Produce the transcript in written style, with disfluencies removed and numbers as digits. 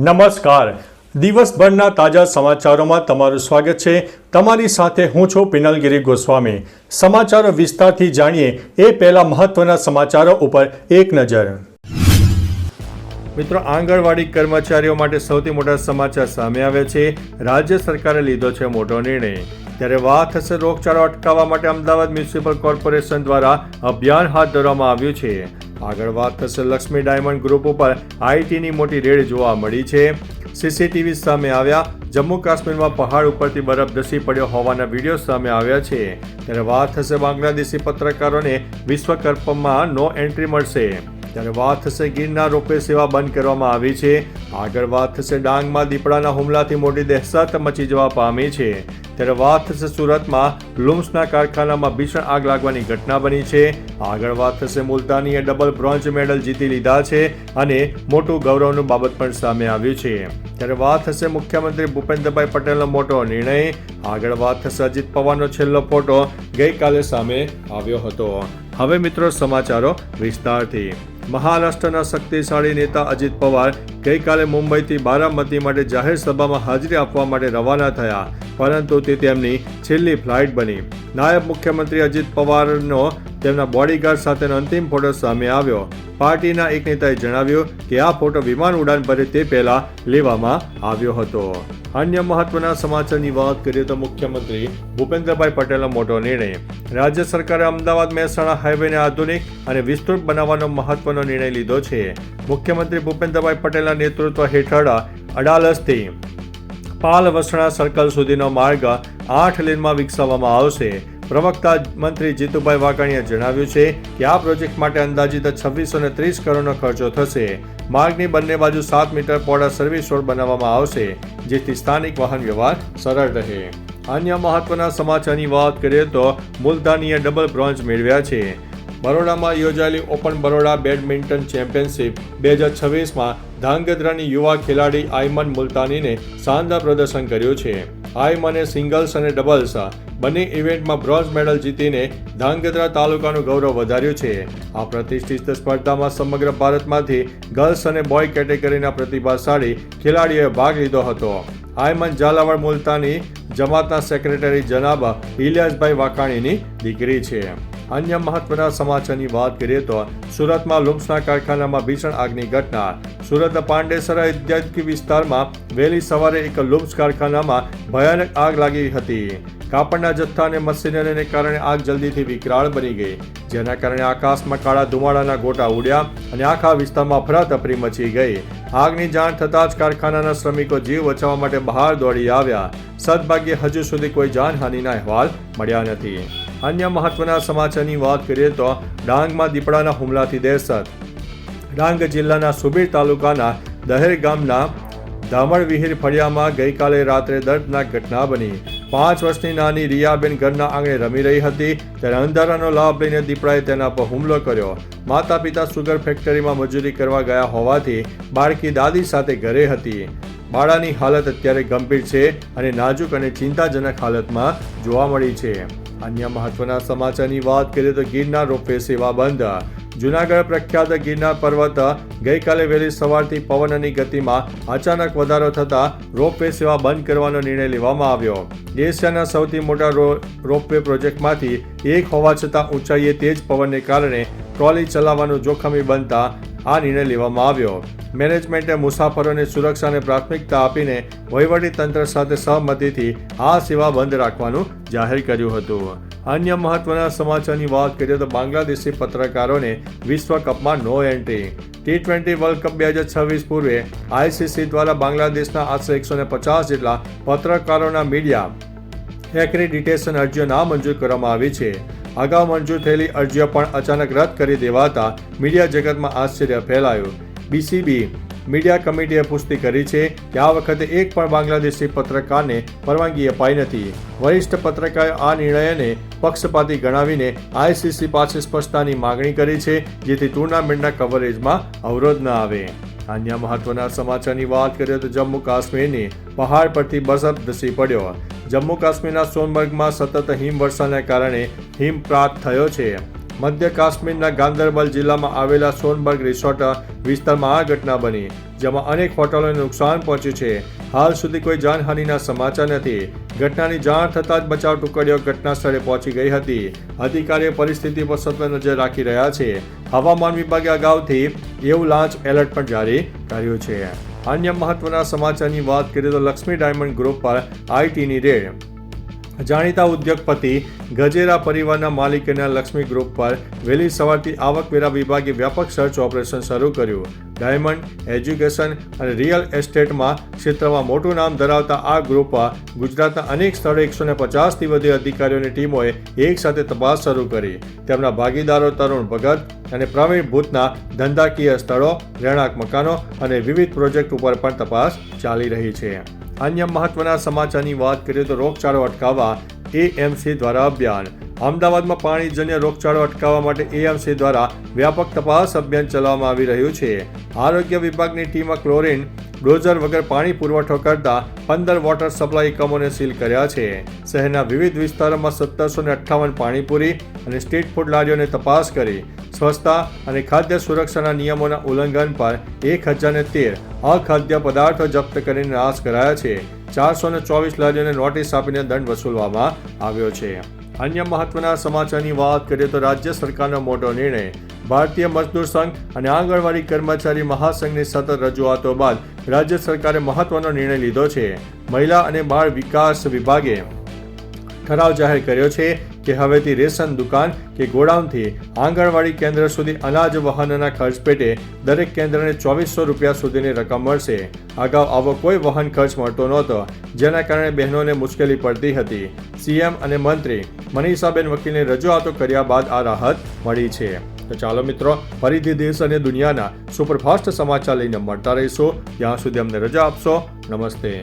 નમસ્કાર. દિવસભરના તાજા સમાચારોમાં તમારું સ્વાગત છે. તમારી સાથે હું છું પિનલગીરી ગોસ્વામી. સમાચારો વિસ્તારથી જાણીએ એ પહેલા મહત્વના સમાચારો ઉપર એક નજર. મિત્રો, આંગણવાડી કર્મચારીઓ માટે સૌથી મોટા સમાચાર સામે આવ્યા છે. રાજ્ય સરકારે લીધો છે મોટો નિર્ણય. ત્યારે વાત થશે રોગચાળો અટકાવવા માટે અમદાવાદ મ્યુનિસિપલ કોર્પોરેશન દ્વારા અભિયાન હાથ ધરવામાં આવ્યું છે. આગળ વાત થશે લક્ષ્મી ડાયમંડ ગ્રુપ ઉપર આઈટીની મોટી રેડ જોવા મળી છે. સીસીટીવી સામે આવ્યા. જમ્મુ કાશ્મીરમાં પહાડ ઉપરથી બરફ ધસી પડ્યો હોવાના વિડીયો સામે આવ્યા છે. ત્યારે વાત થશે બાંગ્લાદેશી પત્રકારોને વિશ્વકપમાં નો એન્ટ્રી મળશે. ત્યારે વાત થશે ગીરના રોપવે સેવા બંધ કરવામાં આવી છે. આગળ વાત થશે ડાંગમાં દીપડાના હુમલાથી મોટી દહેશત મચી જવા પામી છે. ત્યારે વાત થશે સુરતમાં લુમ્સના કારખાનામાં ભીષણ આગ લાગવાની ઘટના બની છે. આગળ વાત થશે મુલતાનીએ ડબલ બ્રોન્ઝ મેડલ જીતી લીધા છે અને મોટું ગૌરવનું બાબત પણ સામે આવ્યું છે. ત્યારે વાત થશે મુખ્યમંત્રી ભૂપેન્દ્રભાઈ પટેલનો મોટો નિર્ણય. આગળ વાત થશે અજીત પવારનો છેલ્લો ફોટો ગઈકાલે સામે આવ્યો હતો. હવે મિત્રો સમાચારો વિસ્તારથી. મહારાષ્ટ્રના શક્તિશાળી નેતા અજીત પવાર ગઈકાલે મુંબઈથી બારામતી માટે જાહેર સભામાં હાજરી આપવા માટે રવાના થયા, પરંતુ તે તેમની છેલ્લી ફ્લાઇટ બની. નાયબ મુખ્યમંત્રી અજીત પવારનો તેમના બોડીગાર્ડ સાથેનો અંતિમ ફોટો સામે આવ્યો. પાર્ટીના એક નેતાએ જણાવ્યું કે આ ફોટો વિમાન ઉડાન ભરે તે પહેલા લેવામાં આવ્યો હતો. અન્ય મહત્વના સમાચારની વાત કરીએ તો મુખ્યમંત્રી ભૂપેન્દ્રભાઈ પટેલનો મોટો નિર્ણય. રાજ્ય સરકારે અમદાવાદ મહેસાણા હાઈવેને આધુનિક અને વિસ્તૃત બનાવવાનો મહત્વનો નિર્ણય લીધો છે. મુખ્યમંત્રી ભૂપેન્દ્રભાઈ પટેલના નેતૃત્વ હેઠળ અડાલજથી પાલ વસણા સર્કલ સુધીનો માર્ગ 8 લેનમાં વિકસાવવામાં આવશે. પ્રવક્તા મંત્રી જીતુભાઈ વાઘાણીએ જણાવ્યું છે કે આ પ્રોજેક્ટ માટે અંદાજિત 2630 કરોડનો ખર્ચો થશે. માર્ગની બંને બાજુ 7 મીટર પહોળા સર્વિસ રોડ બનાવવામાં આવશે, જેથી સ્થાનિક વાહન વ્યવહાર સરળ રહે. અન્ય મહત્વના સમાચારની વાત કરીએ તો મુલતાનીએ ડબલ બ્રોન્ઝ મેળવ્યા છે. બરોડામાં યોજાયેલી ઓપન બરોડા બેડમિન્ટન ચેમ્પિયનશિપ 2026માં ધાંગધ્રાની યુવા ખેલાડી આયમન મુલતાનીને શાનદાર પ્રદર્શન કર્યું છે. આયમને સિંગલ્સ અને ડબલ્સ બંને ઇવેન્ટમાં બ્રોન્ઝ મેડલ જીતીને ધાંગધ્રા તાલુકાનું ગૌરવ વધાર્યું છે. આ પ્રતિષ્ઠિત સ્પર્ધામાં સમગ્ર ભારતમાંથી ગર્લ્સ અને બોય કેટેગરીના પ્રતિભાશાળી ખેલાડીઓએ ભાગ લીધો હતો. આયમન ઝાલાવાડ મુલતાની જમાતના સેક્રેટરી જનાબ ઇલિયાસભાઈ વાકાણીની દીકરી છે. અન્ય મહત્વના સમાચારની વાત કરીએ તો સુરતમાં લુમ્સના કારખાનામાં ભીષણ આગની ઘટના. સુરત પાંડેસરા ઔદ્યોગિક વિસ્તારમાં વહેલી સવારે એક લુમ્સ કારખાનામાં ભયાનક આગ લાગી હતી. કાપડના જથ્થા અને મશીનરીને કારણે આગ જલ્દીથી વિકરાળ બની ગઈ, જેના કારણે આકાશમાં કાળા ધુમાડાના ગોટા ઉડ્યા અને આખા વિસ્તારમાં અફરાતફરી મચી ગઈ. આગની જાણ થતાં જ કારખાનાના શ્રમિકો જીવ બચાવવા માટે બહાર દોડી આવ્યા. સદભાગ્યે હજુ સુધી કોઈ જાનહાનિના અહેવાલ મળ્યા નથી. અન્ય મહત્વના સમાચારની વાત કરીએ તો ડાંગમાં દીપડાના હુમલાથી દહેશત. ડાંગ જિલ્લાના સુબીર તાલુકાના દહેર ગામના ધામણ વિહીર ફળિયામાં ગઈકાલે રાત્રે દર્દનાક ઘટના બની. 5 વર્ષની નાની રિયાબેન ઘરના આંગણે રમી રહી હતી, ત્યારે અંધારાનો લાભ લઈને દીપડાએ તેના પર હુમલો કર્યો. માતા પિતા સુગર ફેક્ટરીમાં મજૂરી કરવા ગયા હોવાથી બાળકી દાદી સાથે ઘરે હતી. બાળાની હાલત અત્યારે ગંભીર છે અને નાજુક અને ચિંતાજનક હાલતમાં જોવા મળી છે. અન્ય મહત્વના સમાચારની વાત કરીએ તો ગીરના રોપવે સેવા બંધ. જૂનાગઢ પ્રખ્યાત ગિરનાર પર્વત ગઈકાલે વહેલી સવારથી પવનની ગતિમાં અચાનક વધારો થતાં રોપવે સેવા બંધ કરવાનો નિર્ણય લેવામાં આવ્યો. એશિયાના સૌથી મોટા રોપવે પ્રોજેક્ટમાંથી એક હોવા છતાં ઊંચાઈએ તેજ પવનને કારણે ટ્રોલી ચલાવવાનું જોખમી બનતા આ નિર્ણય લેવામાં આવ્યો. મેનેજમેન્ટે મુસાફરોને સુરક્ષાને પ્રાથમિકતા આપીને વહીવટી તંત્ર સાથે સહમતિથી આ સેવા બંધ રાખવાનું જાહેર કર્યું હતું. અન્ય મહત્વના સમાચારની વાત કરીએ તો બાંગ્લાદેશી પત્રકારોને વિશ્વકપમાં no entry. T20 world cup 2026 પૂર્વે ICC દ્વારા બાંગ્લાદેશના આશરે 150 જેટલા પત્રકારોના મીડિયા એક્રેડિટેશન અરજીઓ નામંજૂર કરવામાં આવી છે. અગાઉ મંજૂર થયેલી અરજીઓ પણ અચાનક રદ કરી દેવાતા મીડિયા જગતમાં આશ્ચર્ય ફેલાયું. BCB મીડિયા કમિટીએ પુષ્ટિ કરી છે કે આ વખતે એક પણ બાંગ્લાદેશી પત્રકારને પરવાનગી અપાઈ નથી. વરિષ્ઠ પત્રકારે આ નિર્ણયને પક્ષપાતી ગણાવીને ICC પાસે સ્પષ્ટતાની માંગણી કરી છે, જેથી ટુર્નામેન્ટના કવરેજમાં અવરોધ ન આવે. અન્ય મહત્વના સમાચારની વાત કરીએ તો જમ્મુ કાશ્મીરની પહાડ પરથી બરફ ધસી પડ્યો. જમ્મુ કાશ્મીરના સોનમર્ગમાં સતત હિમવર્ષાને કારણે હિમપાત થયો છે. મધ્ય કાશ્મીરના ગાંદરબલ જિલ્લામાં આવેલા સોનબર્ગ રિસોર્ટ વિસ્તારમાં આ ઘટના બની. જેમાં અનેક હોટલોને નુકસાન પહોંચ્યું છે. હાલ સુધી કોઈ જાનહાનિના સમાચાર નથી. ઘટનાની જાણ થતાં જ બચાવ ટુકડીઓ ઘટના સ્થળે પહોંચી ગઈ હતી. અધિકારીઓ પરિસ્થિતિ પર સતત નજર રાખી રહ્યા છે. હવામાન વિભાગે અગાઉથી એવું લાંચ એલર્ટ પણ જારી કર્યું છે. અન્ય મહત્વના સમાચારની વાત કરીએ તો લક્ષ્મી ડાયમંડ ગ્રુપ પર આઈટીની રેડ. જાણીતા ઉદ્યોગપતિ ગજેરા પરિવારના માલિકીના લક્ષ્મી ગ્રુપ પર વહેલી સવારથી આવકવેરા વિભાગે વ્યાપક સર્ચ ઓપરેશન શરૂ કર્યું. ડાયમંડ, એજ્યુકેશન અને રિયલ એસ્ટેટમાં ક્ષેત્રમાં મોટું નામ ધરાવતા આ ગ્રુપ ગુજરાતના અનેક સ્થળે 150થી વધુ અધિકારીઓની ટીમોએ એક સાથે તપાસ શરૂ કરી. તેમના ભાગીદારો તરુણ ભગત અને પ્રવીણ ભૂતના ધંધાકીય સ્થળો, રહેણાંક મકાનો અને વિવિધ પ્રોજેક્ટ ઉપર પણ તપાસ ચાલી રહી છે. અન્ય મહત્વના સમાચારની વાત કરીએ તો રોગચાળો અટકાવવા એએમસી દ્વારા અભિયાન. અમદાવાદમાં પાણીજન્ય રોગચાળો અટકાવવા માટે એએમસી દ્વારા વ્યાપક તપાસ અભિયાન ચલાવવામાં આવી રહ્યું છે. આરોગ્ય વિભાગની ટીમે ક્લોરીન ડોઝર વગર પાણી પુરવઠો કરતા 15 વોટર સપ્લાય એકમોને સીલ કર્યા છે. શહેરના વિવિધ વિસ્તારોમાં 1758 પાણીપુરી અને સ્ટ્રીટ ફૂડ લારીઓને તપાસ કરી. સ્વચ્છતા અને ખાદ્ય સુરક્ષાના નિયમોના ઉલ્લંઘન પર 1013 અખાદ્ય પદાર્થો જપ્ત કરીને નાશ કરાયા છે. 424 લારીઓને નોટિસ આપીને દંડ વસૂલવામાં આવ્યો છે. અન્ય મહત્વના સમાચારની વાત કરીએ તો રાજ્ય સરકારનો મોટો નિર્ણય. ભારતીય મજદૂર સંઘ અને આંગણવાડી કર્મચારી મહાસંઘની સતત રજૂઆતો બાદ રાજ્ય સરકારે મહત્વનો નિર્ણય લીધો છે. મહિલા અને બાળ વિકાસ વિભાગે ઠરાવ જાહેર કર્યો છે કે હવેથી રેશન દુકાન કે ગોડાઉનથી આંગણવાડી કેન્દ્ર સુધી અનાજ વહનના ખર્ચ પેટે દરેક કેન્દ્રને 2400 રૂપિયા સુધીની રકમ મળશે. અગાઉ આવો કોઈ વહન ખર્ચ મળતો નહોતો, જેના કારણે બહેનોને મુશ્કેલી પડતી હતી. સીએમ અને મંત્રી મનીષાબેન વકીલને રજૂઆતો કર્યા બાદ આ રાહત મળી છે. તો ચાલો મિત્રો, ફરીથી દેશ અને દુનિયાના સુપરફાસ્ટ સમાચાર લઈને મળતા રહીશું. ત્યાં સુધી અમને રજા આપશો. નમસ્તે.